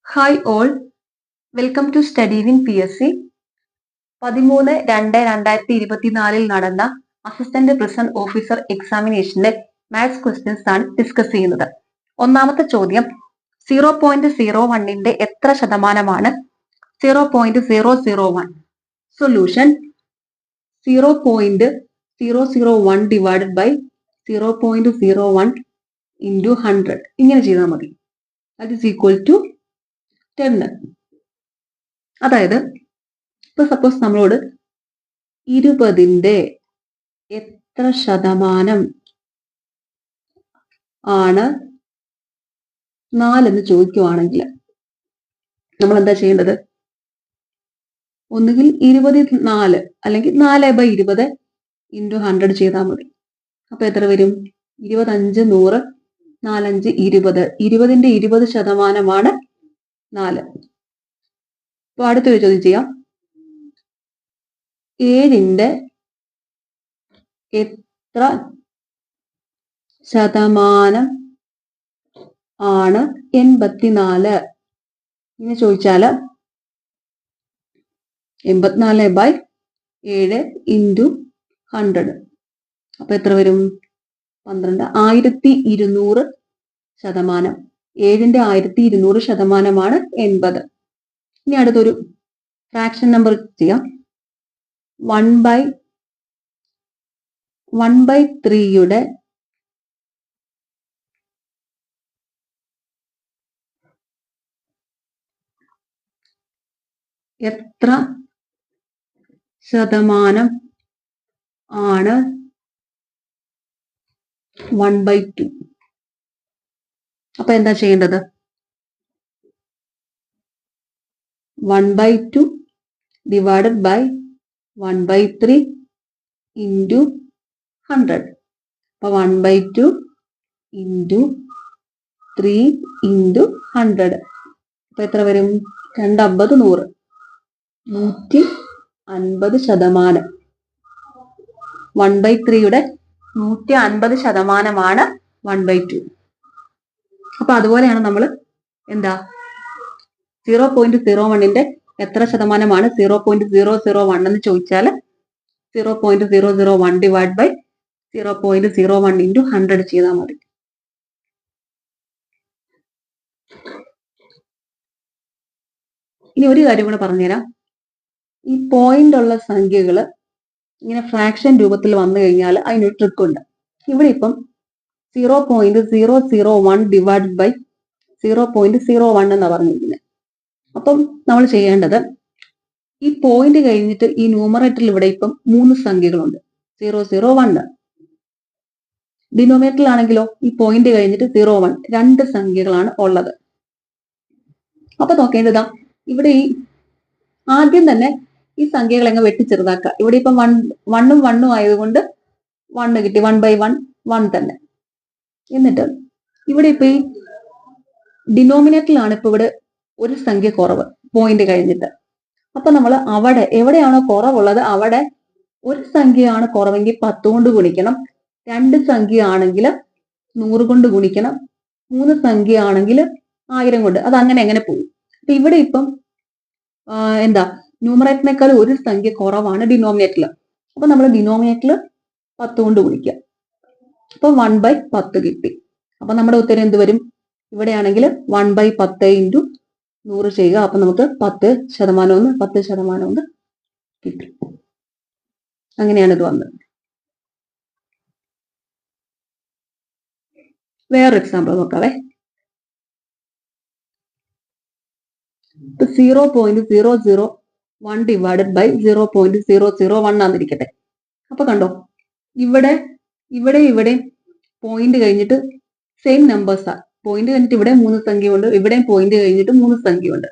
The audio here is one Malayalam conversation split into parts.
Hi all, welcome to study win PSC. 13/2/2024 നടന്ന അസിസ്റ്റന്റ് പ്രിസൺ ഓഫീസർ എക്സാമിനേഷന്റെ മാത്സ് ക്വസ്റ്റ്യൻസ് ആണ് ഡിസ്കസ് ചെയ്യുന്നത്. ഒന്നാമത്തെ ചോദ്യം, 0.01ന്റെ എത്ര ശതമാനമാണ് 0.001? Solution 0.001 divided by 0.01 into 100. ഇങ്ങനെ ചെയ്താൽ മതി. That is equal to 10. അതായത് ഇപ്പൊ സപ്പോസ് നമ്മളോട് 20ന്റെ എത്ര ശതമാനം ആണ് 4 എന്ന് ചോദിക്കുവാണെങ്കിൽ നമ്മൾ എന്താ ചെയ്യേണ്ടത്? ഒന്നുകിൽ 20 അല്ലെങ്കിൽ 4/20 ഇൻറ്റു 100 ചെയ്താൽ മതി. അപ്പൊ എത്ര വരും? 25 100 4 5 20. 20ന്റെ 20 ശതമാനമാണ് 4. അപ്പൊ അടുത്തൊരു ചോദ്യം ചെയ്യാം. 7ന്റെ എത്ര ശതമാനം ആണ് 84? ഇങ്ങനെ ചോദിച്ചാല് 84/7 ഇൻറ്റു 100. അപ്പൊ എത്ര വരും? 12. 1200 ശതമാനം. 7ന്റെ 1200 ശതമാനമാണ് 80. ഇനി അടുത്തൊരു ഫ്രാക്ഷൻ നമ്പർ ചെയ്യാം. 1/3യുടെ എത്ര ശതമാനം ആണ് 1/2? അപ്പൊ എന്താ ചെയ്യേണ്ടത്? 1/2 ഡിവൈഡഡ് ബൈ 1/3 ഇൻറ്റു 100. അപ്പൊ 1/2 ഇൻറ്റു 3 ഇൻറ്റു 100. അപ്പൊ എത്ര വരും? 250 100. 150 ശതമാനം. 1/3യുടെ 150 ശതമാനമാണ് 1/2. അപ്പൊ അതുപോലെയാണ് നമ്മൾ എന്താ 0.01ന്റെ എത്ര ശതമാനമാണ് 0.001 എന്ന് ചോദിച്ചാൽ 0.001 ഡിവൈഡ് ബൈ 0.01 ഇൻറ്റു 100 ചെയ്താൽ മതി. ഇനി ഒരു കാര്യം കൂടെ പറഞ്ഞുതരാം. ഈ പോയിന്റ് ഉള്ള സംഖ്യകൾ ഇങ്ങനെ ഫ്രാക്ഷൻ രൂപത്തിൽ വന്നു കഴിഞ്ഞാൽ അതിനൊരു ട്രിക്ക് ഉണ്ട്. ഇവിടെ ഇപ്പം 0.001 ഡിവൈഡ് ബൈ 0.01 എന്നാണ് പറഞ്ഞിരിക്കുന്നത്. അപ്പം നമ്മൾ ചെയ്യേണ്ടത് ഈ പോയിന്റ് കഴിഞ്ഞിട്ട് ഈ ന്യൂമറേറ്ററിൽ ഇവിടെ ഇപ്പം 3 സംഖ്യകളുണ്ട്. 001. ഡിനോമിനേറ്ററിലാണെങ്കിലോ ഈ പോയിന്റ് കഴിഞ്ഞിട്ട് 01 2 സംഖ്യകളാണ് ഉള്ളത്. അപ്പൊ നോക്കേണ്ടതാ ഇവിടെ ഈ ആദ്യം തന്നെ ഈ സംഖ്യകൾ എങ്ങ് വെട്ടിച്ചെറുതാക്കുക. ഇവിടെ ഇപ്പം 1ഉം 1ഉം ആയതുകൊണ്ട് 1 കിട്ടി. 1/1 1 തന്നെ. എന്നിട്ട് ഇവിടെ ഇപ്പൊ ഈ ഡിനോമിനേറ്ററിലാണ് ഇപ്പൊ ഇവിടെ ഒരു സംഖ്യ കുറവ് പോയിന്റ് കഴിഞ്ഞിട്ട്. അപ്പൊ നമ്മൾ അവിടെ എവിടെയാണോ കുറവുള്ളത് അവിടെ ഒരു സംഖ്യയാണ് കുറവെങ്കിൽ 10 കൊണ്ട് ഗുണിക്കണം. 2 സംഖ്യ ആണെങ്കിൽ 100 കൊണ്ട് ഗുണിക്കണം. 3 സംഖ്യ ആണെങ്കിൽ 1000 കൊണ്ട്. അത് അങ്ങനെ പോകും. അപ്പൊ ഇവിടെ ഇപ്പം എന്താ ന്യൂമറേറ്ററിനേക്കാൾ ഒരു സംഖ്യ കുറവാണ് ഡിനോമിനേറ്ററിൽ. അപ്പൊ നമ്മൾ ഡിനോമിനേറ്ററിൽ 10 കൊണ്ട് ഗുണിക്കുക. അപ്പൊ 1/10 കിട്ടി. അപ്പൊ നമ്മുടെ ഉത്തരം എന്ത് വരും? ഇവിടെയാണെങ്കിൽ 1/10 ഇൻറ്റു 100 ചെയ്യുക. അപ്പൊ നമുക്ക് 10% കിട്ടി. അങ്ങനെയാണ് ഇത് വന്നത്. വേറൊരു എക്സാമ്പിൾ നോക്കാവേ. 0.001 ഡിവൈഡഡ് ബൈ 0.001 ആന്നിരിക്കട്ടെ. അപ്പൊ കണ്ടോ ഇവിടെ പോയിന്റ് കഴിഞ്ഞിട്ട് സെയിം നമ്പേഴ്സാ. പോയിന്റ് കഴിഞ്ഞിട്ട് ഇവിടെ 3 സംഖ്യയുണ്ട്, ഇവിടെയും പോയിന്റ് കഴിഞ്ഞിട്ട് 3 സംഖ്യയുണ്ട്.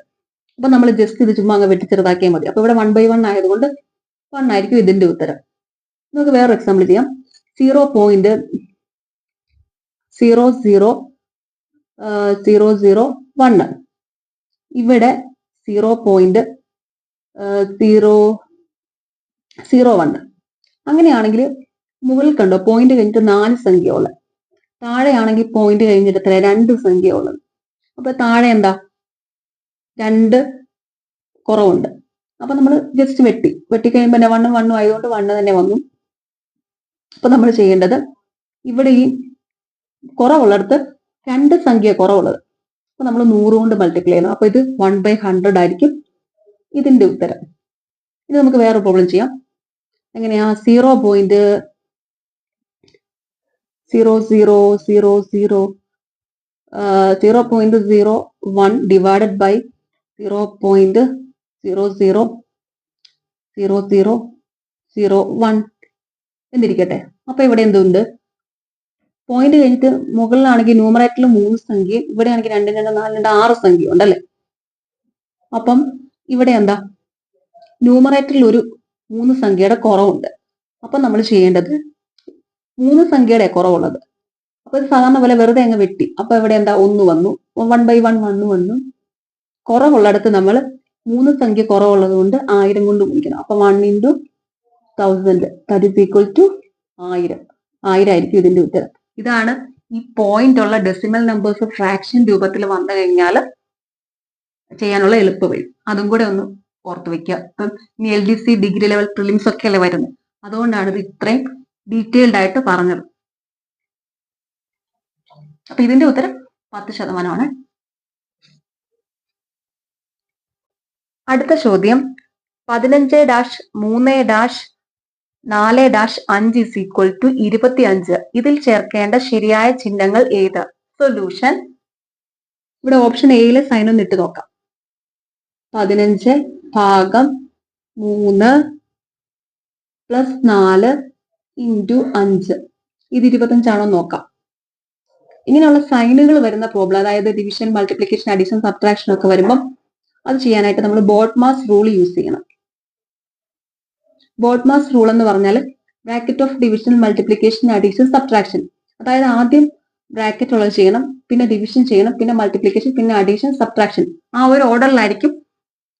അപ്പൊ നമ്മൾ ജസ്റ്റ് ഇത് ചുമ്മാ അങ്ങ് വെട്ടിച്ചെറുതാക്കിയാൽ മതി. അപ്പൊ ഇവിടെ 1/1 ആയതുകൊണ്ട് 1 ആയിരിക്കും ഇതിന്റെ ഉത്തരം. നമുക്ക് വേറൊരു എക്സാമ്പിൾ ചെയ്യാം. 0.001 ഇവിടെ 0.001. അങ്ങനെയാണെങ്കിൽ മുകളിൽ കണ്ടോ പോയിന്റ് കഴിഞ്ഞിട്ട് 4 സംഖ്യ ഉള്ളത്, താഴെയാണെങ്കിൽ പോയിന്റ് കഴിഞ്ഞിട്ട് 2 സംഖ്യ ഉള്ളത്. അപ്പൊ താഴെ എന്താ 2 കുറവുണ്ട്. അപ്പൊ നമ്മൾ ജസ്റ്റ് വെട്ടിക്കഴിയുമ്പോൾ 1 ആയതുകൊണ്ട് 1 തന്നെ വന്നു. അപ്പൊ നമ്മൾ ചെയ്യേണ്ടത് ഇവിടെ ഈ കുറവുള്ളിടത്ത് 2 സംഖ്യ കുറവുള്ളത്, അപ്പൊ നമ്മൾ 100 കൊണ്ട് മൾട്ടിപ്ലൈ ചെയ്യണം. അപ്പൊ ഇത് 1/100 ആയിരിക്കും ഇതിന്റെ ഉത്തരം. ഇത് നമുക്ക് വേറെ പ്രോബ്ലം ചെയ്യാം. എങ്ങനെയാ? 0.01 ഡിവൈഡഡ് ബൈ 0.000001 എന്നിരിക്കട്ടെ. അപ്പൊ ഇവിടെ എന്തുണ്ട്? പോയിന്റ് കഴിഞ്ഞിട്ട് മുകളിലാണെങ്കിൽ ന്യൂമറേറ്ററിൽ 3 സംഖ്യ, ഇവിടെ ആണെങ്കിൽ 2 2 4 2 6 സംഖ്യ ഉണ്ടല്ലേ. അപ്പം ഇവിടെ എന്താ? ന്യൂമറേറ്ററിൽ ഒരു 3 സംഖ്യയുടെ കുറവുണ്ട്. അപ്പൊ നമ്മൾ ചെയ്യേണ്ടത് 3 സംഖ്യയുടെ കുറവുള്ളത്, അപ്പൊ ഇത് സാധാരണ പോലെ വെറുതെ അങ്ങ് വെട്ടി. അപ്പൊ ഇവിടെ എന്താ? 1 വന്നു. 1/1 1 വന്നു. കുറവുള്ളിടത്ത് നമ്മൾ 3 സംഖ്യ കുറവുള്ളത് കൊണ്ട് 1000 കൊണ്ട് ഗുണിക്കണം. അപ്പൊ 1 × 1000 ദാറ്റ് ഈസ് ഈക്വൽ ടു 1000 ആയിരിക്കും ഇതിന്റെ ഉത്തരം. ഇതാണ് ഈ പോയിന്റ് ഉള്ള ഡെസിമൽ നമ്പേഴ്സ് ഫ്രാക്ഷൻ രൂപത്തിൽ വന്നു കഴിഞ്ഞാൽ ചെയ്യാനുള്ള എളുപ്പ വഴി. അതും കൂടെ ഒന്ന് ഓർത്ത് വെക്കുക. ഇപ്പം ഇനി LDC ഡിഗ്രി ലെവൽ പ്രിലിംസ് ഒക്കെ അല്ലേ വരുന്നത്, അതുകൊണ്ടാണ് ഇത് ഇത്രയും ഡീറ്റെയിൽഡ് ആയിട്ട് പറഞ്ഞത്. അപ്പൊ ഇതിന്റെ ഉത്തരം 10%. അടുത്ത ചോദ്യം 15-3-4-5 is equal to 25. ഇതിൽ ചേർക്കേണ്ട ശരിയായ ചിഹ്നങ്ങൾ ഏത്? സൊല്യൂഷൻ. ഇവിടെ ഓപ്ഷൻ എയിലെ സൈൻ ഒന്ന് ഇട്ട് നോക്കാം. 15 ഭാഗം 3 പ്ലസ് 4 ഇൻറ്റു 5 ഇത് 25 ആണോ നോക്കാം. ഇങ്ങനെയുള്ള സൈനുകൾ വരുന്ന പ്രോബ്ലം, അതായത് ഡിവിഷൻ, മൾട്ടിപ്ലിക്കേഷൻ, അഡീഷൻ, സബ്ട്രാക്ഷൻ ഒക്കെ വരുമ്പം അത് ചെയ്യാനായിട്ട് നമ്മൾ ബോഡ്മാസ് റൂൾ യൂസ് ചെയ്യണം. ബോഡ്മാസ് റൂൾ എന്ന് പറഞ്ഞാൽ bracket of division, multiplication, addition, subtraction. അതായത് ആദ്യം ബ്രാക്കറ്റ് ഉള്ളത് ചെയ്യണം, പിന്നെ ഡിവിഷൻ ചെയ്യണം, പിന്നെ മൾട്ടിപ്ലിക്കേഷൻ, പിന്നെ അഡീഷൻ, സബ്ട്രാക്ഷൻ. ആ ഒരു ഓർഡറിലായിരിക്കും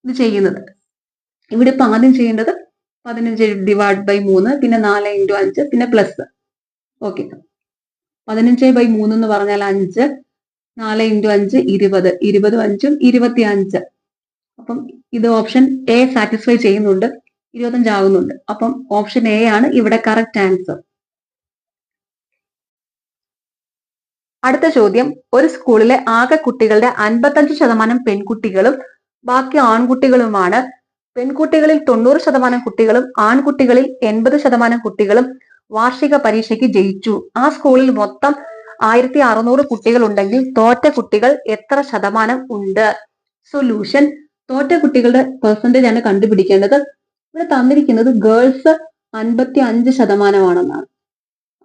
ഇത് ചെയ്യുന്നത്. ഇവിടെ ഇപ്പൊ ആദ്യം ചെയ്യേണ്ടത് 15/3, പിന്നെ 4 × 5, പിന്നെ പ്ലസ്. ഓക്കെ, 15/3 എന്ന് പറഞ്ഞാൽ 5, 4 × 5 20, 20 5 25. അപ്പം ഇത് ഓപ്ഷൻ എ സാറ്റിസ്ഫൈ ചെയ്യുന്നുണ്ട്, 25 ആകുന്നുണ്ട്. അപ്പം ഓപ്ഷൻ എ ആണ് ഇവിടെ കറക്റ്റ് ആൻസർ. അടുത്ത ചോദ്യം, ഒരു സ്കൂളിലെ ആകെ കുട്ടികളുടെ 55% പെൺകുട്ടികളും ബാക്കി ആൺകുട്ടികളുമാണ്. പെൺകുട്ടികളിൽ 90% കുട്ടികളും ആൺകുട്ടികളിൽ 80% കുട്ടികളും വാർഷിക പരീക്ഷയ്ക്ക് ജയിച്ചു. ആ സ്കൂളിൽ മൊത്തം 1600 കുട്ടികൾ ഉണ്ടെങ്കിൽ തോറ്റ കുട്ടികൾ എത്ര ശതമാനം ഉണ്ട്? സൊല്യൂഷൻ. തോറ്റ കുട്ടികളുടെ പെർസെന്റേജ് ആണ് കണ്ടുപിടിക്കേണ്ടത്. ഇവിടെ തന്നിരിക്കുന്നത് ഗേൾസ് 55%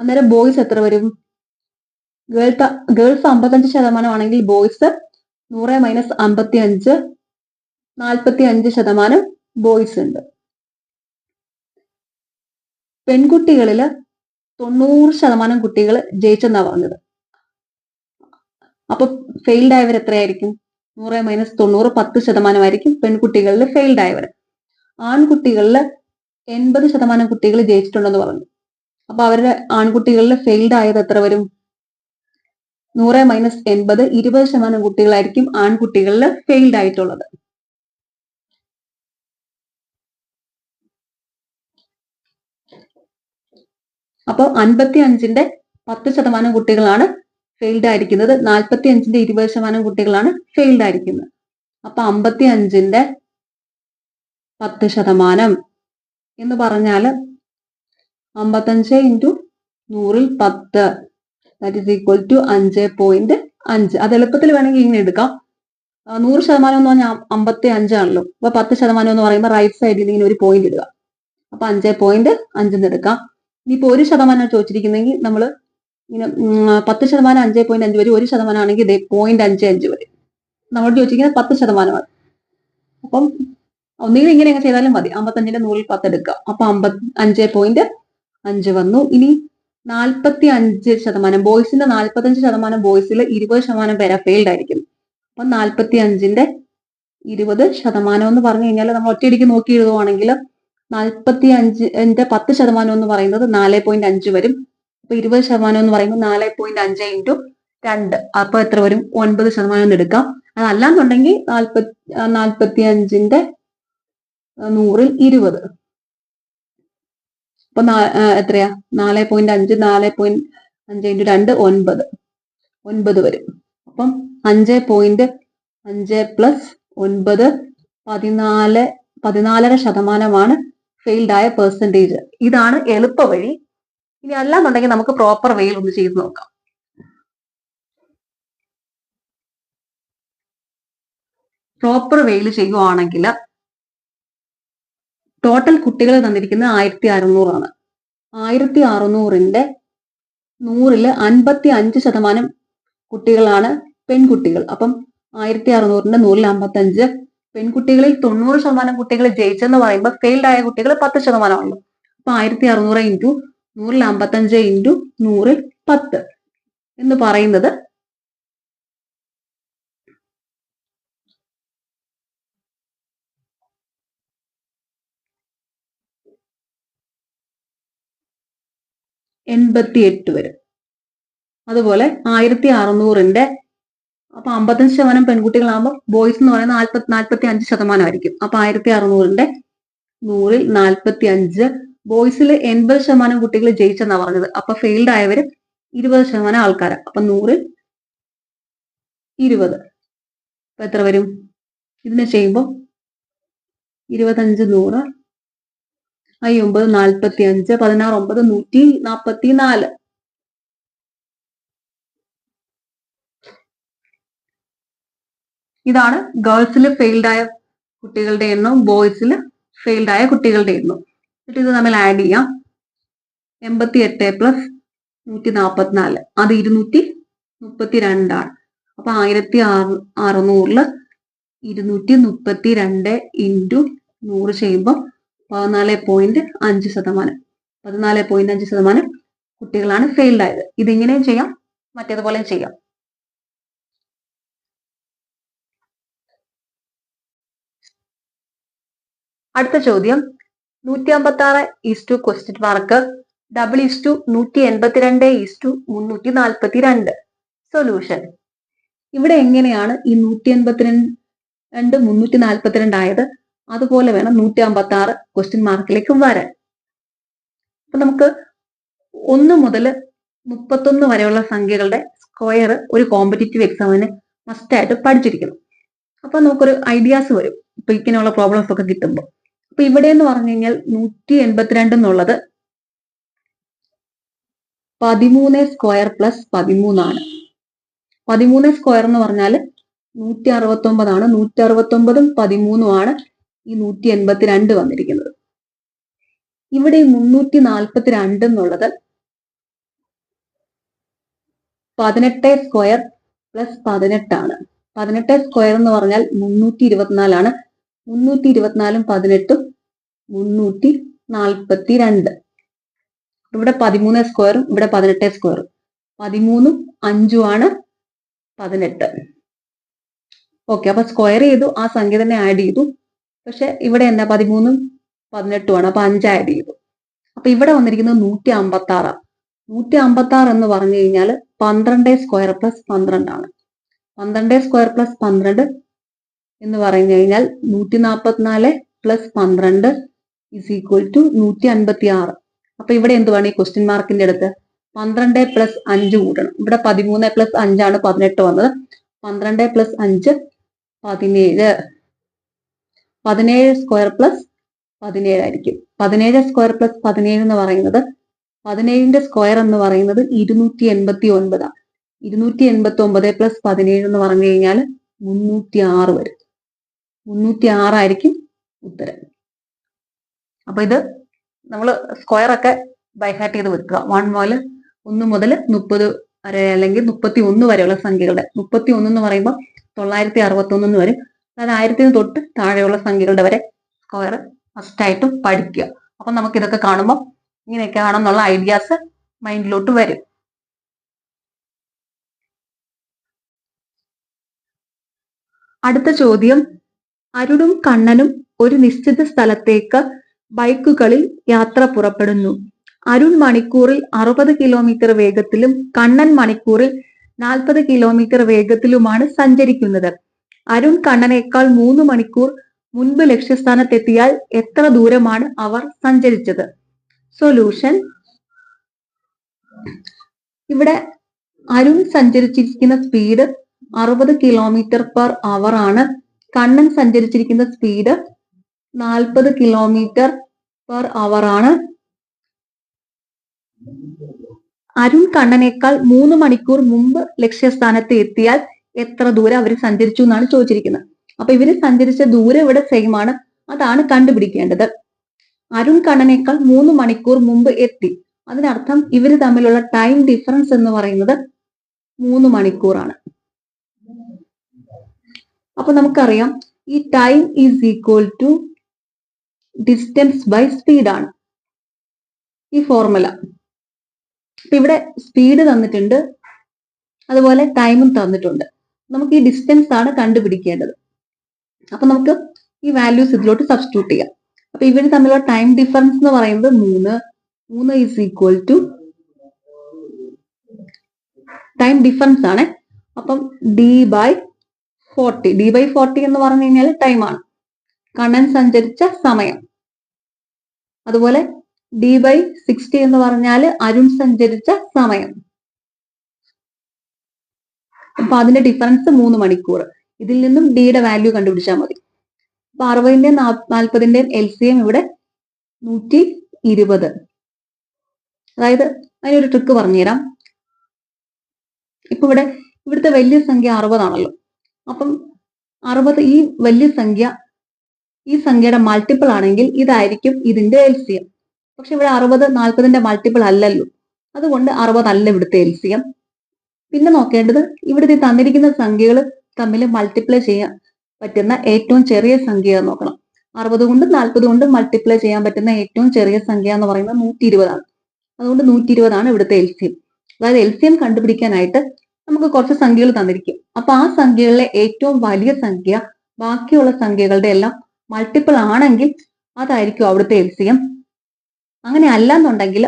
അന്നേരം ബോയ്സ് എത്ര വരും? ഗേൾസ് 55% ആണെങ്കിൽ ബോയ്സ് 100 - 55 45% ബോയ്സ് ഉണ്ട്. പെൺകുട്ടികളില് 90% കുട്ടികൾ ജയിച്ചെന്നാ പറഞ്ഞത്. അപ്പൊ ഫെയിൽഡ് ആയവർ എത്രയായിരിക്കും? 100 - 90 10% ആയിരിക്കും പെൺകുട്ടികളിൽ ഫെയിൽഡ് ആയവർ. ആൺകുട്ടികളിൽ 80% കുട്ടികൾ ജയിച്ചിട്ടുണ്ടെന്ന് പറഞ്ഞു. അപ്പൊ അവരുടെ ആൺകുട്ടികളിൽ ഫെയിൽഡ് ആയത് എത്ര വരും? 100 - 80 20% കുട്ടികളായിരിക്കും ആൺകുട്ടികളിൽ ഫെയിൽഡ് ആയിട്ടുള്ളത്. അപ്പൊ 55ന്റെ 10% കുട്ടികളാണ് ഫെയിൽഡ് ആയിരിക്കുന്നത്, 45ന്റെ 20% കുട്ടികളാണ് ഫെയിൽഡ് ആയിരിക്കുന്നത്. അപ്പൊ 55ന്റെ 10% എന്ന് പറഞ്ഞാല് 55 × 100 10 ദാറ്റ് ഈസ് ഈക്വൽ ടു 5.5. അത് എളുപ്പത്തിൽ വേണമെങ്കിൽ ഇങ്ങനെ എടുക്കാം. 100% എന്ന് പറഞ്ഞാൽ 55 ആണല്ലോ. അപ്പൊ 10% എന്ന് പറയുമ്പോൾ റൈറ്റ് സൈഡിൽ ഇങ്ങനെ ഒരു പോയിന്റ് ഇടുക. അപ്പൊ 5.5 എടുക്കാം. ഇനിയിപ്പോ 1% ചോദിച്ചിരിക്കുന്നെങ്കിൽ നമ്മൾ ഇങ്ങനെ 10% 5.5 വരും, 1% ആണെങ്കിൽ 0.55 വരും. നമ്മൾ ചോദിച്ചിരിക്കുന്നത് 10%. അപ്പം ഒന്നുകിൽ ഇങ്ങനെ ചെയ്താലും മതി. 55ന്റെ 100 10 എടുക്കുക. അപ്പൊ 5.5 വന്നു. ഇനി 45% ബോയ്സിന്റെ 45% ബോയ്സിൽ 20% പേരാ ഫെയിൽഡ് ആയിരിക്കും. അപ്പൊ 45ന്റെ 20% എന്ന് പറഞ്ഞു കഴിഞ്ഞാൽ നമ്മൾ ഒറ്റയടിക്ക് നോക്കി എഴുതുവാണെങ്കിൽ 45ന്റെ 10% എന്ന് പറയുന്നത് 4.5 വരും. അപ്പൊ 20% എന്ന് പറയുമ്പോൾ 4.5 × 2. അപ്പൊ എത്ര വരും? 9% എടുക്കാം. അതല്ലാന്നുണ്ടെങ്കിൽ 45ന്റെ 100ൽ 20. അപ്പൊ എത്രയാ? 4.5 4.5 × 2 9 വരും. അപ്പം 5.5 + 9 14.5% ഫെയിൽഡ് ആയ പെർസെൻറ്റേജ്. ഇതാണ് എളുപ്പ വഴി. ഇനി അല്ലാന്നുണ്ടെങ്കിൽ നമുക്ക് പ്രോപ്പർ വേയിൽ ഒന്ന് ചെയ്ത് നോക്കാം. പ്രോപ്പർ വേയിൽ ചെയ്യുവാണെങ്കിൽ ടോട്ടൽ കുട്ടികൾ തന്നിരിക്കുന്നത് 1600 ആണ്. 1600ന്റെ 100ൽ 55% കുട്ടികളാണ് പെൺകുട്ടികൾ. അപ്പം 1600ന്റെ 100ൽ 55, പെൺകുട്ടികളിൽ 90% കുട്ടികൾ ജയിച്ചെന്ന് പറയുമ്പോൾ ഫെയിൽഡ് ആയ കുട്ടികൾ 10% ആണല്ലോ. അപ്പൊ 1600 × 100ൽ 55 × 100ൽ 10 എന്ന് പറയുന്നത് 88 വരും. അതുപോലെ 1600ന്റെ അപ്പൊ 55% പെൺകുട്ടികളാകുമ്പോൾ ബോയ്സ് എന്ന് പറയുന്നത് 45% ആയിരിക്കും. അപ്പൊ 1600ന്റെ 100ൽ 45, ബോയ്സിൽ 80% കുട്ടികൾ ജയിച്ചെന്നാ പറഞ്ഞത്. അപ്പൊ ഫെയിൽഡ് ആയവര് 20% ആൾക്കാരാണ്. അപ്പൊ 100ൽ 20. അപ്പൊ എത്ര വരും? ഇതിനെ ചെയ്യുമ്പോൾ 25 100 9 45 16 9 144. ഇതാണ് ഗേൾസിൽ ഫെയിൽഡ് ആയ കുട്ടികളുടെ എണ്ണം, ബോയ്സിൽ ഫെയിൽഡ് ആയ കുട്ടികളുടെ എണ്ണം. എന്നിട്ട് ഇത് തമ്മിൽ ആഡ് ചെയ്യാം. 88 + 144 അത് 232 ആണ്. അപ്പൊ 1600ൽ 232 × 100 ചെയ്യുമ്പോൾ 14.5%. 14.5% കുട്ടികളാണ് ഫെയിൽഡ് ആയത്. ഇതിങ്ങനെയും ചെയ്യാം, മറ്റേതുപോലെയും ചെയ്യാം. അടുത്ത ചോദ്യം 156 $182 സൊല്യൂഷൻ. ഇവിടെ എങ്ങനെയാണ് ഈ 182 342 ആയത്? അതുപോലെ വേണം 156 ക്വസ്റ്റ്യൻ മാർക്കിലേക്ക് വരാൻ. അപ്പൊ നമുക്ക് 1 മുതൽ 31 വരെയുള്ള സംഖ്യകളുടെ സ്ക്വയർ ഒരു കോമ്പറ്റീറ്റീവ് എക്സാമിന് മസ്റ്റായിട്ട് പഠിച്ചിരിക്കണം. അപ്പൊ നമുക്കൊരു ഐഡിയാസ് വരും ഇപ്പൊ ഇങ്ങനെയുള്ള പ്രോബ്ലംസ് ഒക്കെ കിട്ടുമ്പോൾ. അപ്പൊ ഇവിടെ എന്ന് പറഞ്ഞു കഴിഞ്ഞാൽ 182 എന്നുള്ളത് 13 സ്ക്വയർ + 13 ആണ്. 13 സ്ക്വയർ എന്ന് പറഞ്ഞാൽ 169 ആണ്. 169ഉം 13ഉം ആണ് ഈ 182 വന്നിരിക്കുന്നത്. ഇവിടെ 342 എന്നുള്ളത് 18 സ്ക്വയർ + 18 ആണ്. 18 സ്ക്വയർ എന്ന് പറഞ്ഞാൽ 324 ആണ്. 324ഉം 18ഉം 342. ഇവിടെ 13 സ്ക്വയറും ഇവിടെ 18 സ്ക്വയറും. 13ഉം 5ഉം ആണ് 18. ഓക്കെ, അപ്പൊ സ്ക്വയർ ചെയ്തു, ആ സംഖ്യ തന്നെ ആഡ് ചെയ്തു. പക്ഷെ ഇവിടെ എന്താ 13ഉം 18ഉം ആണ്. അപ്പൊ 5 ആഡ് ചെയ്തു. അപ്പൊ ഇവിടെ വന്നിരിക്കുന്നത് 156. 156 എന്ന് പറഞ്ഞു കഴിഞ്ഞാൽ 12 സ്ക്വയർ + 12 ആണ്. 12 സ്ക്വയർ + 12 എന്ന് പറഞ്ഞു കഴിഞ്ഞാൽ 144 + 12 = 156. അപ്പൊ ഇവിടെ എന്തുവാണ് ഈ ക്വസ്റ്റ്യൻ മാർക്കിന്റെ അടുത്ത്? 12 + 5 കൂട്ടണം. ഇവിടെ 13 + 5 ആണ് 18 വന്നത്. 12 + 5 17. 17 സ്ക്വയർ + 17 ആയിരിക്കും. 17 സ്ക്വയർ + 17 എന്ന് പറയുന്നത് 17ന്റെ സ്ക്വയർ എന്ന് പറയുന്നത് 289. 289 + 17 എന്ന് പറഞ്ഞു കഴിഞ്ഞാൽ 306 വരും. 306 ആയിരിക്കും ഉത്തരം. അപ്പൊ ഇത് നമ്മൾ സ്ക്വയർ ഒക്കെ ബൈഹാർട്ട് ചെയ്ത് വെക്കുക. 1 മുതൽ 30 വരെ അല്ലെങ്കിൽ 31 വരെയുള്ള സംഖ്യകളുടെ 31 എന്ന് പറയുമ്പോൾ 961 വരും. അതായത് 1000 തൊട്ട് താഴെയുള്ള സംഖ്യകളുടെ വരെ സ്ക്വയർ മസ്റ്റായിട്ടും പഠിക്കുക. അപ്പൊ നമുക്ക് ഇതൊക്കെ കാണുമ്പോൾ ഇങ്ങനെയൊക്കെ ആണെന്നുള്ള ഐഡിയാസ് മൈൻഡിലോട്ട് വരും. അടുത്ത ചോദ്യം, അരുണും കണ്ണനും ഒരു നിശ്ചിത സ്ഥലത്തേക്ക് ബൈക്കുകളിൽ യാത്ര പുറപ്പെടുന്നു. അരുൺ മണിക്കൂറിൽ 60 കിലോമീറ്റർ വേഗത്തിലും കണ്ണൻ മണിക്കൂറിൽ 40 കിലോമീറ്റർ വേഗത്തിലുമാണ് സഞ്ചരിക്കുന്നത്. അരുൺ കണ്ണനേക്കാൾ 3 മണിക്കൂർ മുൻപ് ലക്ഷ്യസ്ഥാനത്തെത്തിയാൽ എത്ര ദൂരമാണ് അവർ സഞ്ചരിച്ചത്? സൊല്യൂഷൻ: ഇവിടെ അരുൺ സഞ്ചരിച്ചിരിക്കുന്ന സ്പീഡ് 60 കിലോമീറ്റർ പെർ അവർ ആണ്. കണ്ണൻ സഞ്ചരിച്ചിരിക്കുന്ന സ്പീഡ് 40 കിലോമീറ്റർ പെർ അവർ ആണ്. അരുൺ കണ്ണനേക്കാൾ 3 മണിക്കൂർ മുമ്പ് ലക്ഷ്യസ്ഥാനത്ത് എത്തിയാൽ എത്ര ദൂരം അവർ സഞ്ചരിച്ചു എന്നാണ് ചോദിച്ചിരിക്കുന്നത്. അപ്പൊ ഇവര് സഞ്ചരിച്ച ദൂരം ഇവിടെ സെയിം ആണ്, അതാണ് കണ്ടുപിടിക്കേണ്ടത്. അരുൺ കണ്ണനേക്കാൾ 3 മണിക്കൂർ മുമ്പ് എത്തി, അതിനർത്ഥം ഇവര് തമ്മിലുള്ള ടൈം ഡിഫറൻസ് എന്ന് പറയുന്നത് 3 മണിക്കൂറാണ്. അപ്പൊ നമുക്കറിയാം ഈ time is equal to distance by speed ആണ് ഈ ഫോർമുല. അപ്പൊ ഇവിടെ സ്പീഡ് തന്നിട്ടുണ്ട്, അതുപോലെ ടൈമും തന്നിട്ടുണ്ട്. നമുക്ക് ഈ ഡിസ്റ്റൻസ് ആണ് കണ്ടുപിടിക്കേണ്ടത്. അപ്പൊ നമുക്ക് ഈ വാല്യൂസ് ഇതിലോട്ട് സബ്സ്റ്റിറ്റ്യൂട്ട് ചെയ്യാം. അപ്പൊ ഇവര് തമ്മിലുള്ള ടൈം ഡിഫറൻസ് എന്ന് പറയുന്നത് 3 is equal to time difference ആണ്. അപ്പം d/40 എന്ന് പറഞ്ഞു കഴിഞ്ഞാൽ ടൈമാണ്, കണ്ണൻ സഞ്ചരിച്ച സമയം. അതുപോലെ d/60 എന്ന് പറഞ്ഞാൽ അരുൺ സഞ്ചരിച്ച സമയം. അപ്പൊ അതിന്റെ ഡിഫറൻസ് 3 മണിക്കൂർ. ഇതിൽ നിന്നും ഡിയുടെ വാല്യൂ കണ്ടുപിടിച്ചാൽ മതി. അപ്പൊ 60ന്റെയും 40ന്റെയും LCM ഇവിടെ 120. അതായത് അതിനൊരു ട്രിക്ക് പറഞ്ഞുതരാം. ഇപ്പൊ ഇവിടുത്തെ വലിയ സംഖ്യ 60 ആണല്ലോ. അപ്പം 60 ഈ വലിയ സംഖ്യ ഈ സംഖ്യയുടെ മൾട്ടിപ്പിൾ ആണെങ്കിൽ ഇതായിരിക്കും ഇതിന്റെ LCM. പക്ഷെ ഇവിടെ 60 40ന്റെ മൾട്ടിപ്പിൾ അല്ലല്ലോ, അതുകൊണ്ട് 60 അല്ല ഇവിടുത്തെ LCM. പിന്നെ നോക്കേണ്ടത് ഇവിടുത്തെ തന്നിരിക്കുന്ന സംഖ്യകൾ തമ്മിൽ മൾട്ടിപ്ലൈ ചെയ്യാൻ പറ്റുന്ന ഏറ്റവും ചെറിയ സംഖ്യ നോക്കണം. 60 കൊണ്ട് 40 കൊണ്ട് മൾട്ടിപ്ലൈ ചെയ്യാൻ പറ്റുന്ന ഏറ്റവും ചെറിയ സംഖ്യ എന്ന് പറയുന്നത് 120 ആണ്. അതുകൊണ്ട് 120 ആണ് ഇവിടുത്തെ LCM. അതായത് LCM കണ്ടുപിടിക്കാനായിട്ട് നമുക്ക് കുറച്ച് സംഖ്യകൾ തന്നിരിക്കും. അപ്പൊ ആ സംഖ്യകളിലെ ഏറ്റവും വലിയ സംഖ്യ ബാക്കിയുള്ള സംഖ്യകളുടെ എല്ലാം മൾട്ടിപ്പിൾ ആണെങ്കിൽ അതായിരിക്കും അവിടുത്തെ LCM. അങ്ങനെ അല്ലാന്നുണ്ടെങ്കിൽ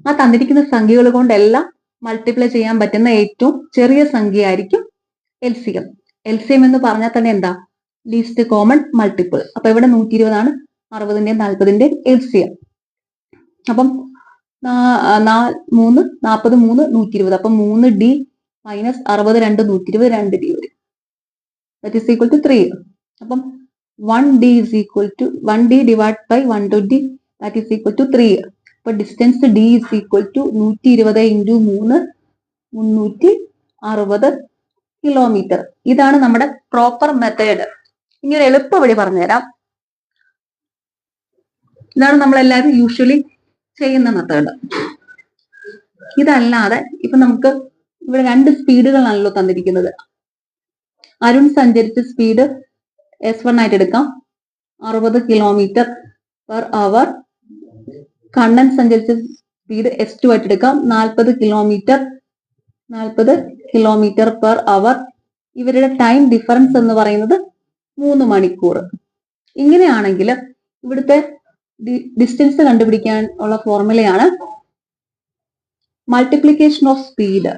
ആ തന്നിരിക്കുന്ന സംഖ്യകൾ കൊണ്ടെല്ലാം മൾട്ടിപ്ലൈ ചെയ്യാൻ പറ്റുന്ന ഏറ്റവും ചെറിയ സംഖ്യ ആയിരിക്കും LCM. LCM എന്ന് പറഞ്ഞാൽ തന്നെ എന്താ? Least common multiple. അപ്പൊ ഇവിടെ 120 ആണ് 60ന്റെയും 40ന്റെയും LCM. അപ്പം 3 40 3 120. അപ്പം 3D മൈനസ് 60 2 120 2D വരും. That is equal to 3. അപ്പം 1D is equal to 1D divided by 120, that is equal to 3. അപ്പൊ distance D is equal to 120 into 3 360 kilometre. ഇതാണ് നമ്മുടെ പ്രോപ്പർ മെത്തേഡ്. ഇനി ഒരു എളുപ്പ വഴി പറഞ്ഞുതരാം. ഇതാണ് നമ്മളെല്ലാവരും യൂഷ്വലി ചെയ്യുന്ന മെത്തേഡ്. ഇതല്ലാതെ ഇപ്പൊ നമുക്ക് ഇവിടെ 2 സ്പീഡുകളാണല്ലോ തന്നിരിക്കുന്നത്. അരുൺ സഞ്ചരിച്ച സ്പീഡ് S1 ആയിട്ട് എടുക്കാം, 60 കിലോമീറ്റർ പെർ അവർ. കണ്ണൻ സഞ്ചരിച്ച സ്പീഡ് S2 ആയിട്ട് എടുക്കാം, 40 കിലോമീറ്റർ പെർ അവർ. ഇവരുടെ ടൈം ഡിഫറൻസ് എന്ന് പറയുന്നത് 3 മണിക്കൂർ. ഇങ്ങനെയാണെങ്കിൽ ഇവിടുത്തെ ഡിസ്റ്റൻസ് കണ്ടുപിടിക്കാൻ ഉള്ള ഫോർമുലയാണ് multiplication of speed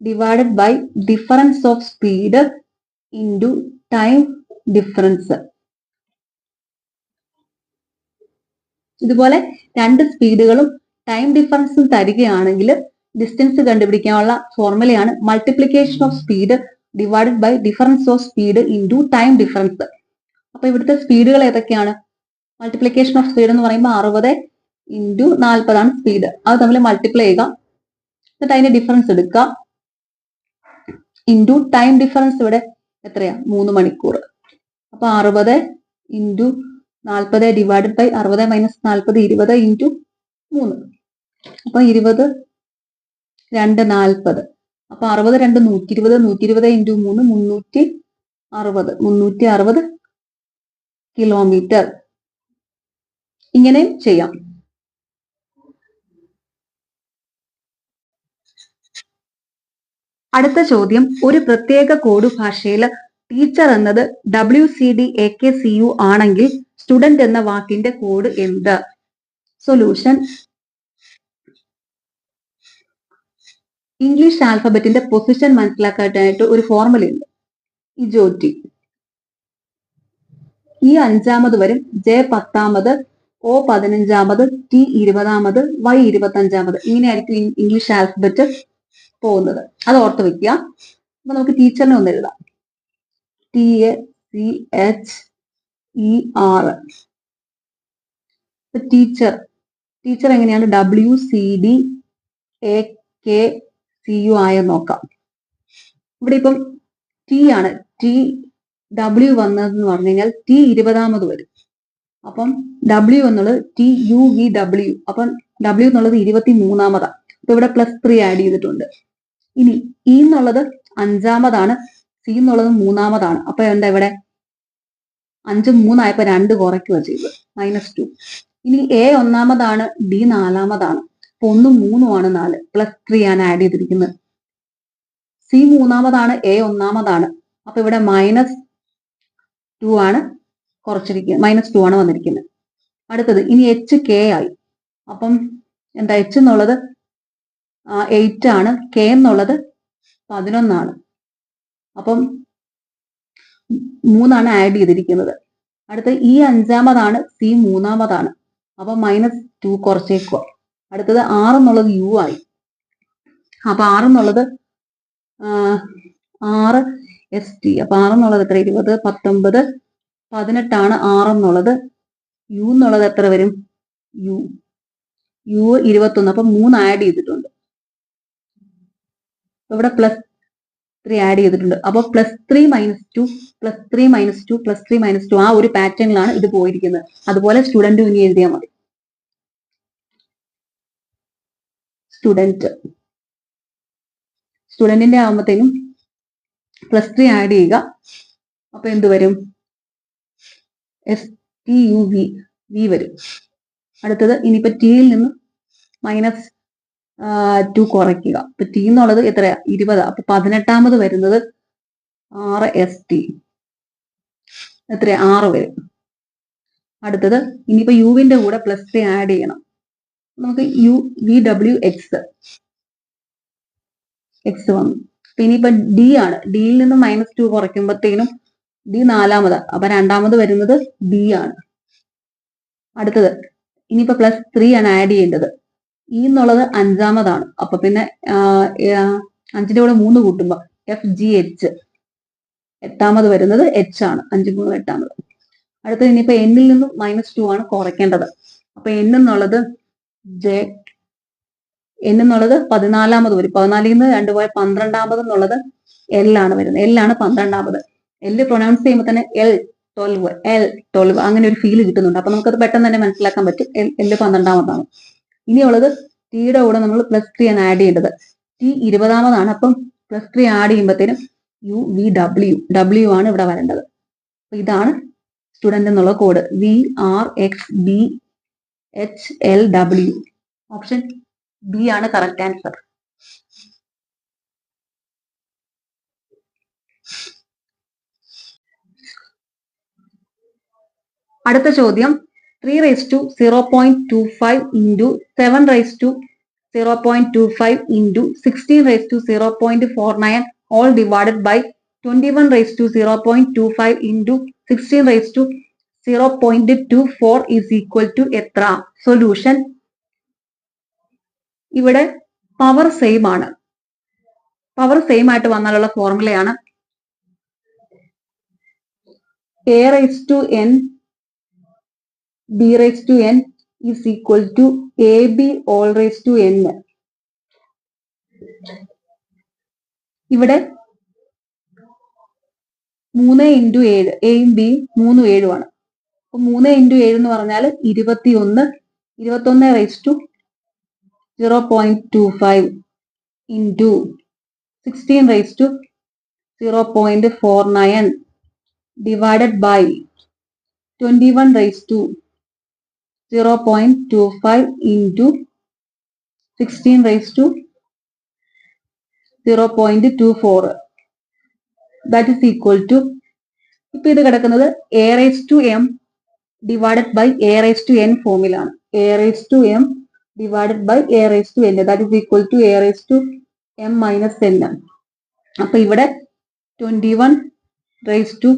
divided by difference of speed into time difference. ഇതുപോലെ 2 സ്പീഡുകളും ടൈം ഡിഫറൻസും തരികയാണെങ്കിൽ ഡിസ്റ്റൻസ് കണ്ടുപിടിക്കാനുള്ള ഫോർമുലയാണ് multiplication of speed divided by difference of speed into time difference. അപ്പൊ ഇവിടുത്തെ സ്പീഡുകൾ ഏതൊക്കെയാണ്? മൾട്ടിപ്ലിക്കേഷൻ ഓഫ് സ്പീഡ് എന്ന് പറയുമ്പോൾ 60 ഇൻറ്റു 40 ആണ് സ്പീഡ്. അത് തമ്മിൽ മൾട്ടിപ്ലൈ ചെയ്യുക, എന്നിട്ട് അതിന്റെ ഡിഫറൻസ് എടുക്കുക, ഇൻറ്റു ടൈം ഡിഫറൻസ് ഇവിടെ എത്രയാ? 3 മണിക്കൂർ. അപ്പൊ 60 into 40 divided by 60 minus 40 20 into 3. അപ്പൊ 20 2 40. അപ്പൊ 60 2 120 120 ഇൻറ്റു 3 360 കിലോമീറ്റർ. ഇങ്ങനെ ചെയ്യാം. അടുത്ത ചോദ്യം, ഒരു പ്രത്യേക കോഡ് ഭാഷയിൽ ടീച്ചർ എന്നത് WCDAKCU ആണെങ്കിൽ സ്റ്റുഡന്റ് എന്ന വാക്കിന്റെ കോഡ് എന്ത്? സൊല്യൂഷൻ: ഇംഗ്ലീഷ് ആൽഫബറ്റിന്റെ പൊസിഷൻ മനസ്സിലാക്കാനായിട്ട് ഒരു ഫോർമുലയുണ്ട്, ഇജോറ്റി. ഇ 5ാമത് വരും, ജെ 10ാമത്, ഒ 15ാമത്, ടി 20ാമത്, വൈ 25ാമത്. ഇങ്ങനെയായിരിക്കും ഇംഗ്ലീഷ് ആൽഫബറ്റ് പോകുന്നത്. അത് ഓർത്ത് വെക്കുക. അപ്പൊ നമുക്ക് ടീച്ചറിനെ ഒന്ന് എഴുതാം. TACHER. ടീച്ചർ എങ്ങനെയാണ് WCDAKCU ആയെന്ന് നോക്കാം. ഇവിടെ ഇപ്പം ടി ആണ്, TW വന്നതെന്ന് പറഞ്ഞു കഴിഞ്ഞാൽ ടി 20ാമത് വരും. അപ്പം W എന്നുള്ളത് TUVW. അപ്പം W എന്നുള്ളത് 23ാമതാണ്. അപ്പൊ ഇവിടെ +3 ആഡ് ചെയ്തിട്ടുണ്ട്. ഇനി ഇ എന്നുള്ളത് 5ാമതാണ്, സി എന്നുള്ളത് 3ാമതാണ്. അപ്പൊ എന്താ ഇവിടെ 5 3 ആയപ്പോ 2 കുറയ്ക്കുക ചെയ്തത്, -2. ഇനി എ 1ാമതാണ്, ഡി 4ാമതാണ്. അപ്പൊ 1 3 ആണ് 4, +3 ആണ് ആഡ് ചെയ്തിരിക്കുന്നത്. സി 3ാമതാണ്, എ 1ാമതാണ്. അപ്പൊ ഇവിടെ -2 ആണ് കുറച്ചിരിക്കുന്നത്, -2 ആണ് വന്നിരിക്കുന്നത്. അടുത്തത് ഇനി എച്ച് കെ ആയി. അപ്പം എന്താ എച്ച് എന്നുള്ളത് 8 ആണ്, കെ എന്നുള്ളത് 11 ആണ്. അപ്പം 3 ആണ് ആഡ് ചെയ്തിരിക്കുന്നത്. അടുത്തത് ഇ 5ാമതാണ്, സി 3ാമതാണ്. അപ്പൊ -2 കുറച്ചേക്കുക. അടുത്തത് 6 എന്നുള്ളത് യു ആയി. അപ്പൊ 6 എന്നുള്ളത് 6 ST. അപ്പൊ 6 എന്നുള്ളത് എത്ര? 20, 19, 18 ആണ് 6 എന്നുള്ളത്. യു എന്നുള്ളത് എത്ര വരും? യു 21. അപ്പൊ 3 ആഡ് ചെയ്തിട്ടുണ്ട്. ഇവിടെ +3 ആഡ് ചെയ്തിട്ടുണ്ട്. അപ്പൊ +3 -2 +3 -2 +3 -2 ആ ഒരു പാറ്റേണിലാണ് ഇത് പോയിരിക്കുന്നത്. അതുപോലെ സ്റ്റുഡന്റ് ഇനി എഴുതിയാൽ മതി. സ്റ്റുഡന്റിന്റെ ആകുമ്പോഴത്തേനും +3 ആഡ് ചെയ്യുക. അപ്പൊ എന്ത് വരും? STUV വരും. അടുത്തത് ഇനിയിപ്പോ ടിയിൽ നിന്ന് -2 കുറയ്ക്കുക. അപ്പൊ ടി എന്നുള്ളത് എത്രയാ? 20. അപ്പൊ 18ാമത് വരുന്നത് 6 ST. എത്രയാ? 6 വരും. അടുത്തത് ഇനിയിപ്പോ യുവിന്റെ കൂടെ +3 ആഡ് ചെയ്യണം. നമുക്ക് UVWX വന്നു. അപ്പൊ ഇനിയിപ്പോ ഡി ആണ്. ഡിയിൽ നിന്ന് -2 കുറയ്ക്കുമ്പോഴത്തേനും ഡി 4ാമതാണ്. അപ്പൊ 2ാമത് വരുന്നത് ഡി ആണ്. അടുത്തത് ഇനിയിപ്പോ +3 ആണ് ആഡ് ചെയ്യേണ്ടത്. ഇ എന്നുള്ളത് 5ാമതാണ്. അപ്പൊ പിന്നെ 5ന്റെ കൂടെ 3 കൂട്ടുമ്പോ FGH. 8ാമത് വരുന്നത് H ആണ്. 5 3 8ാമത്. അടുത്തത് ഇനിയിപ്പോ എന്നിൽ നിന്നും -2 ആണ് കുറയ്ക്കേണ്ടത്. അപ്പൊ n എന്നുള്ളത് n എന്നുള്ളത് 14ാമത് വരും. 14ൽ നിന്ന് 2 പോയ 12ാമത് എന്നുള്ളത് L ആണ് വരുന്നത്. L ആണ് 12ാമത്. L പ്രൊനൗൺസ് ചെയ്യുമ്പോൾ തന്നെ L12 അങ്ങനെ ഒരു ഫീൽ കിട്ടുന്നുണ്ട്. അപ്പൊ നമുക്കത് പെട്ടെന്ന് തന്നെ മനസ്സിലാക്കാൻ പറ്റും. L 12ാമതാണ്. ഇനിയുള്ളത് ടിയുടെ കൂടെ നമ്മൾ +3 ആണ് ആഡ് ചെയ്യേണ്ടത്. ടി 20ാമതാണ്. അപ്പം +3 ആഡ് ചെയ്യുമ്പോഴത്തേനും UVW ആണ് ഇവിടെ വരേണ്ടത്. അപ്പൊ ഇതാണ് സ്റ്റുഡന്റ് എന്നുള്ള കോഡ്. VRXBHLW. ഓപ്ഷൻ ബി ആണ് കറക്റ്റ് ആൻസർ. അടുത്ത ചോദ്യം 3⁻0.25 into 7⁻0.25 into 16⁻0.49 all divided by 21⁻0.25 into 16⁻0.24 is equal to എത്ര? സൊല്യൂഷൻ. ഇവിടെ പവർ സെയിം ആണ്. പവർ സെയിം ആയിട്ട് വന്നാലുള്ള ഫോർമുലയാണ് a⁻n b⁻n is equal to ab all⁻n. ഇവിടെ 3 × 7, എയും ബിയും 3 7 ആണ്. അപ്പൊ 3 × 7 എന്ന് പറഞ്ഞാൽ 21. 21⁻0.25 into 16⁻0.49 divided by 21⁻0.25 into 16⁻0.24 that is equal to, ഇപ്പൊ ഇത് കിടക്കുന്നത് a⁻m divided by a⁻n ഫോമിലാണ്. a⁻m divided by a⁻n that is equal to a⁻m m minus n. അപ്പൊ ഇവിടെ 21 റേസ് ടു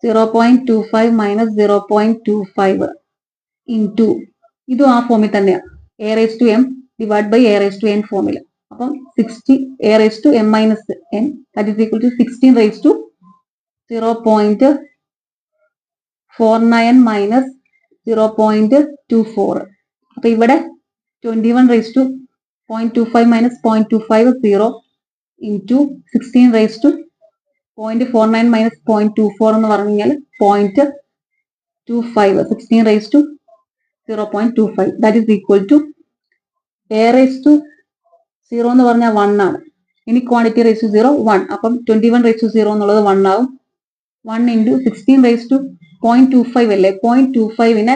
0.25 മൈനസ് 0.25 ഇൻറ്റു ഇതും ആ ഫോമിൽ തന്നെയാണ്, a raise to m divide by a raise to n ഫോമിൽ. അപ്പം 60 a raise to m minus n that is equal to 16 raise to 0.49 minus 0.24. അപ്പൊ ഇവിടെ 21 raise to 0.25 minus 0.25 0 into 16 raise to 0.49 minus 0.24 എന്ന് പറഞ്ഞു കഴിഞ്ഞാൽ 0.25. 16 raise to 0.25 that is equal to a raise to 0 എന്ന് പറഞ്ഞാൽ 1 ആണ്. ഇനി ക്വാണ്ടിറ്റി റേസ് ടു 0 1. അപ്പം 21 റേസ് ടു 0 എന്നുള്ളത് 1 ആവും. 1 ഇൻറ്റു 16 റേസ് ടു 0.25 അല്ലേ, 0.25നെ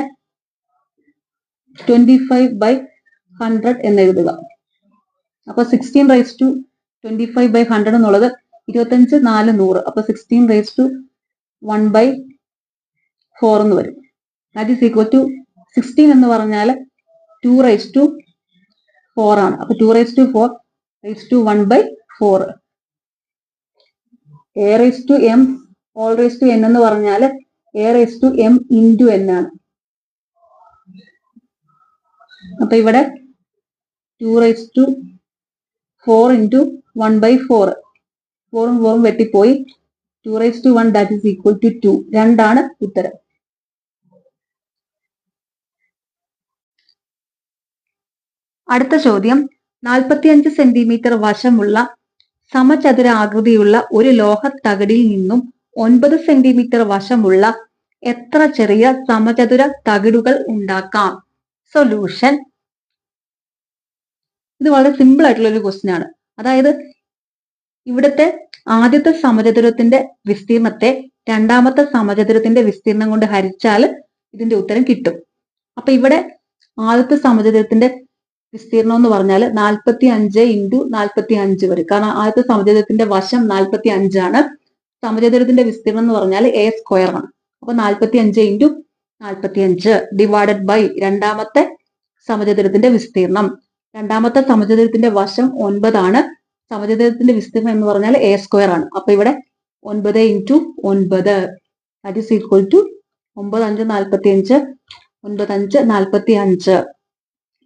25 ബൈ 100 എന്ന് എഴുതുക. അപ്പൊ 16 റേസ് ടു 25 ബൈ 100 എന്നുള്ളത് 25 4 100. അപ്പൊ 16 റേസ് ടു 1 ബൈ 4 എന്ന് വരും. ദാറ്റ് ഈസ് ഈക്വൽ ടു 16 എന്ന് പറഞ്ഞാൽ 2 റേസ് ടു 4 ആണ്. അപ്പൊ 2 raise to 4 raise to 1 by 4. A raise to m all raise to n എന്ന് പറഞ്ഞാൽ a raise to m into n ആണ്. അപ്പൊ ഇവിടെ 2 റേസ് ടു 4 ഇൻറ്റു 1 ബൈ 4. 4ഉം 4ഉം വെട്ടിപ്പോയി. 2 raise to 1 that is equal to 2. 2 ആണ് ഉത്തരം. അടുത്ത ചോദ്യം, 45 സെന്റിമീറ്റർ വശമുള്ള സമചതുര ആകൃതിയുള്ള ഒരു ലോഹത്തകിടിൽ നിന്നും 9 സെന്റിമീറ്റർ വശമുള്ള എത്ര ചെറിയ സമചതുര തകിടുകൾ ഉണ്ടാക്കാം? സൊല്യൂഷൻ. ഇത് വളരെ സിമ്പിൾ ആയിട്ടുള്ള ഒരു ക്വസ്റ്റ്യൻ ആണ്. അതായത് ഇവിടുത്തെ ആദ്യത്തെ സമചതുരത്തിന്റെ വിസ്തീർണത്തെ രണ്ടാമത്തെ സമചതുരത്തിന്റെ വിസ്തീർണം കൊണ്ട് ഹരിച്ചാൽ ഇതിന്റെ ഉത്തരം കിട്ടും. അപ്പൊ ഇവിടെ ആദ്യത്തെ സമചതുരത്തിന്റെ വിസ്തീർണം എന്ന് പറഞ്ഞാൽ 45 ഇൻറ്റു 45 വരും. കാരണം ആദ്യത്തെ സമചതുരത്തിന്റെ വശം 45 ആണ്. സമചതുരത്തിന്റെ വിസ്തീർണം എന്ന് പറഞ്ഞാൽ എ സ്ക്വയർ ആണ്. അപ്പൊ 45 ഇൻറ്റു 45 ഡിവൈഡഡ് ബൈ രണ്ടാമത്തെ സമചതുരത്തിന്റെ വിസ്തീർണം. രണ്ടാമത്തെ സമചതുരത്തിന്റെ വശം 9 ആണ്. സമചതുരത്തിന്റെ വിസ്തീർണം എന്ന് പറഞ്ഞാൽ എ സ്ക്വയർ ആണ്. അപ്പൊ ഇവിടെ 9 into 9 that is equal to 9 5 45 9 5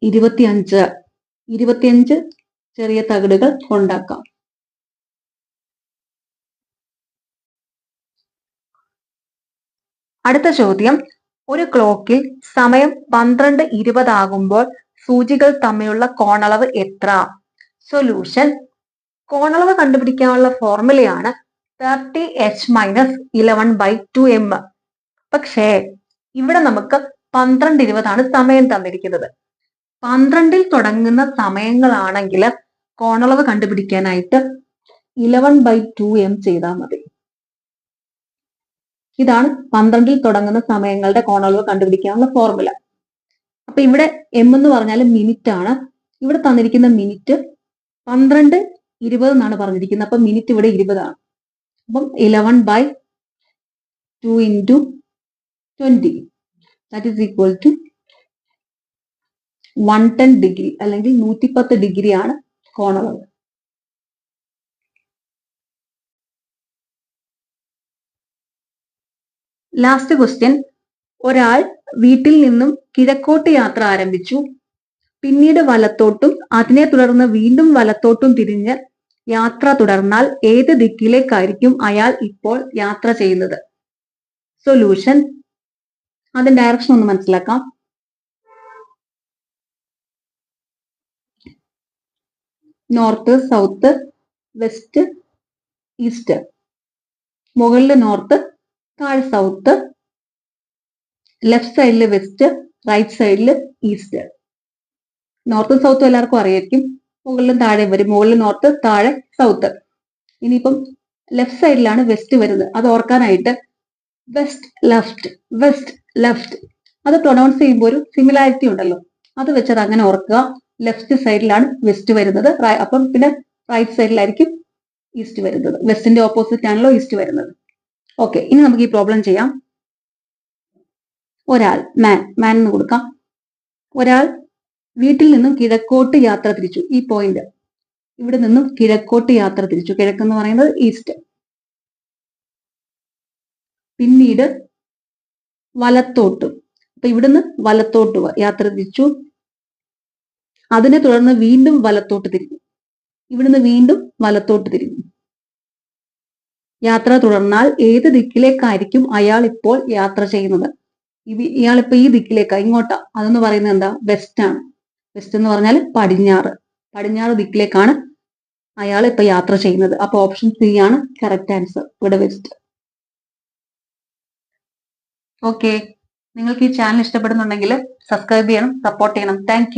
45 25 ചെറിയ തകിടുകൾ ഉണ്ടാക്കാം. അടുത്ത ചോദ്യം, ഒരു ക്ലോക്കിൽ സമയം 12:20 ആകുമ്പോൾ സൂചികൾ തമ്മിലുള്ള കോണളവ് എത്ര? സൊല്യൂഷൻ. കോണളവ് കണ്ടുപിടിക്കാനുള്ള ഫോർമുലയാണ് 30h മൈനസ് 11/2m. പക്ഷേ ഇവിടെ നമുക്ക് 12:20 ആണ് സമയം തന്നിരിക്കുന്നത്. 12ൽ തുടങ്ങുന്ന സമയങ്ങളാണെങ്കിൽ കോണളവ് കണ്ടുപിടിക്കാനായിട്ട് 11/2m ചെയ്താൽ മതി. ഇതാണ് 12ൽ തുടങ്ങുന്ന സമയങ്ങളുടെ കോണളവ് കണ്ടുപിടിക്കാനുള്ള ഫോർമുല. അപ്പൊ ഇവിടെ m എന്ന് പറഞ്ഞാൽ മിനിറ്റ് ആണ്. ഇവിടെ തന്നിരിക്കുന്ന മിനിറ്റ് 12:20 എന്നാണ് പറഞ്ഞിരിക്കുന്നത്. അപ്പൊ മിനിറ്റ് ഇവിടെ 20 ആണ്. അപ്പം 11/2 into 20 that is equal to 110 degree അല്ലെങ്കിൽ 110 ഡിഗ്രി ആണ് കോണളവ്. ലാസ്റ്റ് ക്വസ്റ്റ്യൻ, ഒരാൾ വീട്ടിൽ നിന്നും കിഴക്കോട്ട് യാത്ര ആരംഭിച്ചു. പിന്നീട് വലത്തോട്ടും അതിനെ തുടർന്ന് വീണ്ടും വലത്തോട്ടും തിരിഞ്ഞ് യാത്ര തുടർന്നാൽ ഏത് ദിക്കിലേക്കായിരിക്കും അയാൾ ഇപ്പോൾ യാത്ര ചെയ്യുന്നത്? സൊല്യൂഷൻ. അതിന്റെ ഡയറക്ഷൻ ഒന്ന് മനസ്സിലാക്കാം. North, south, west, east. മുകളിൽ നോർത്ത്, താഴെ സൗത്ത്, ലെഫ്റ്റ് സൈഡിൽ വെസ്റ്റ്, റൈറ്റ് സൈഡിൽ ഈസ്റ്റ്. നോർത്തും സൗത്തും എല്ലാവർക്കും അറിയായിരിക്കും. മുകളിലും താഴെ വരും. മുകളിൽ നോർത്ത്, താഴെ സൗത്ത്. ഇനിയിപ്പം ലെഫ്റ്റ് സൈഡിലാണ് വെസ്റ്റ് വരുന്നത്. അത് ഓർക്കാനായിട്ട് വെസ്റ്റ് ലെഫ്റ്റ് വെസ്റ്റ് ലെഫ്റ്റ് അത് പ്രൊനൗൺസ് ചെയ്യുമ്പോൾ ഒരു സിമിലാരിറ്റി ഉണ്ടല്ലോ, അത് വെച്ചത് അങ്ങനെ ഓർക്കുക. ലെഫ്റ്റ് സൈഡിലാണ് വെസ്റ്റ് വരുന്നത്. അപ്പം പിന്നെ റൈറ്റ് സൈഡിലായിരിക്കും ഈസ്റ്റ് വരുന്നത്. വെസ്റ്റിന്റെ ഓപ്പോസിറ്റ് ആണല്ലോ ഈസ്റ്റ് വരുന്നത്. ഓക്കെ, ഇനി നമുക്ക് ഈ പ്രോബ്ലം ചെയ്യാം. ഒരാൾ മാൻ എന്ന് കൊടുക്കാം. ഒരാൾ വീട്ടിൽ നിന്നും കിഴക്കോട്ട് യാത്ര തിരിച്ചു. ഈ പോയിന്റ് ഇവിടെ നിന്നും കിഴക്കോട്ട് യാത്ര തിരിച്ചു. കിഴക്കെന്ന് പറയുന്നത് ഈസ്റ്റ്. പിന്നീട് വലത്തോട്ട്. അപ്പൊ ഇവിടുന്ന് വലത്തോട്ട് യാത്ര തിരിച്ചു. അതിനെ തുടർന്ന് വീണ്ടും വലത്തോട്ട് തിരിഞ്ഞു. ഇവിടുന്ന് വീണ്ടും വലത്തോട്ട് തിരിഞ്ഞു. യാത്ര തുടർന്നാൽ ഏത് ദിക്കിലേക്കായിരിക്കും അയാൾ ഇപ്പോൾ യാത്ര ചെയ്യുന്നത്? ഇയാളിപ്പോ ഈ ദിക്കിലേക്കാ, ഇങ്ങോട്ടാ. അതെന്ന് പറയുന്നത് എന്താ? വെസ്റ്റ് ആണ്. വെസ്റ്റ് എന്ന് പറഞ്ഞാൽ പടിഞ്ഞാറ്. പടിഞ്ഞാറ് ദിക്കിലേക്കാണ് അയാൾ ഇപ്പൊ യാത്ര ചെയ്യുന്നത്. അപ്പൊ ഓപ്ഷൻ സി ആണ് കറക്റ്റ് ആൻസർ. ഇവിടെ വെസ്റ്റ്. ഓക്കെ, നിങ്ങൾക്ക് ഈ ചാനൽ ഇഷ്ടപ്പെടുന്നുണ്ടെങ്കിൽ സബ്സ്ക്രൈബ് ചെയ്യണം, സപ്പോർട്ട് ചെയ്യണം. താങ്ക്